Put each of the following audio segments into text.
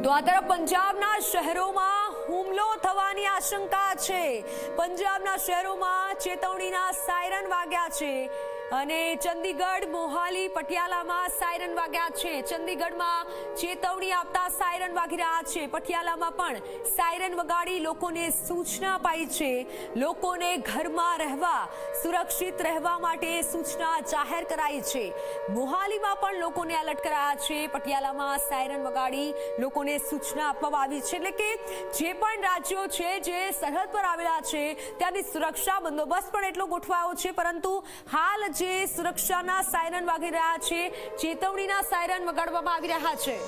તો આ તરફ પંજાબના શહેરોમાં હુમલો થવાની આશંકા છે। પંજાબના શહેરોમાં ચેતવણીના સાયરન વાગ્યા છે અને ચંદીગઢ, મોહાલી, પટિયાલામાં સાયરન વાગ્યા છે। ચંદીગઢમાં ચેતવણી આપતા સાયરન વાગી રહ્યા છે। પટિયાલામાં પણ સાયરન વગાડી લોકોને સૂચના અપાઈ છે। લોકોને ઘરમાં રહેવા, સુરક્ષિત રહેવા માટે સૂચના જાહેર કરાઈ છે। મોહાલીમાં પણ લોકોને એલર્ટ કરાયા છે। પટિયાલામાં સાયરન વગાડી લોકોને સૂચના આપવામાં આવી છે। એટલે કે જે પણ રાજ્યો છે જે સરહદ પર આવેલા છે ત્યાંની સુરક્ષા બંદોબસ્ત પણ એટલો ગોઠવાયો છે, પરંતુ હાલ જે સુરક્ષાના સાયરન વાગી રહ્યા છે, ચેતવણીના સાયરન વગાડવામાં આવી રહ્યા છે।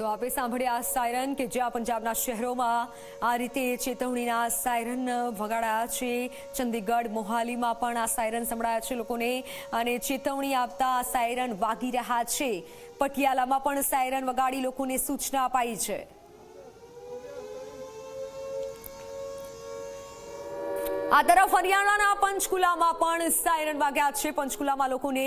તો આપે સાંભળ્યા સાયરન કે જ્યાં પંજાબના શહેરોમાં આ રીતે ચેતવણીના સાયરન વગાડાયા છે। ચંદીગઢ, મોહાલીમાં પણ આ સાયરન સંભળાયા છે લોકોને અને ચેતવણી આપતા સાયરન વાગી રહ્યા છે। પટિયાલામાં પણ સાયરન વગાડી લોકોને સૂચના અપાઈ છે। આ તરફ હરિયાણાના પંચકુલામાં પણ સાયરન વાગ્યા છે। પંચકુલામાં લોકોને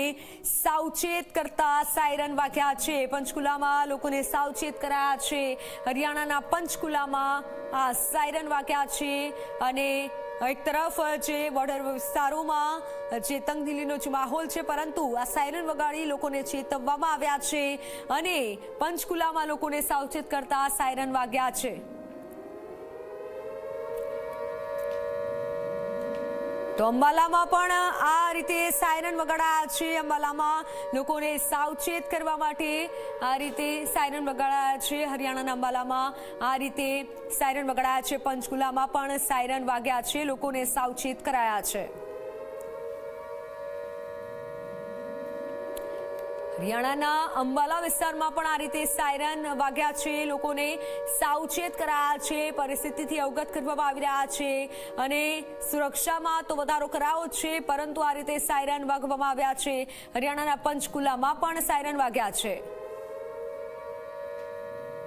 સાવચેત કરતા સાયરન વાગ્યા છે। પંચકુલામાં લોકોને સાવચેત કરાયા છે। હરિયાણાના પંચકુલામાં આ સાયરન વાગ્યા છે અને એક તરફ જે બોર્ડર વિસ્તારોમાં જે તંગદિલીનો જે માહોલ છે, પરંતુ આ સાયરન વગાડી લોકોને ચેતવવામાં આવ્યા છે અને પંચકુલામાં લોકોને સાવચેત કરતા સાયરન વાગ્યા છે। તો અંબાલામાં પણ આ રીતે સાયરન વગાડાયા છે। અંબાલામાં લોકોને સાવચેત કરવા માટે આ રીતે સાયરન વગાડાયા છે। હરિયાણાના અંબાલામાં આ રીતે સાયરન વગાડાયા છે। પંચકુલામાં પણ સાયરન વાગ્યા છે, લોકોને સાવચેત કરાયા છે। હરિયાણાના અંબાલા વિસ્તારમાં પણ આ રીતે સાયરન વાગ્યા છે, લોકોને સાવચેત કરાયા છે। પરિસ્થિતિથી અવગત કરવામાં આવી રહ્યા છે અને સુરક્ષામાં તો વધારો કરાયો છે, પરંતુ આ રીતે સાયરન વાગવામાં આવ્યા છે। હરિયાણાના પંચકુલામાં પણ સાયરન વાગ્યા છે।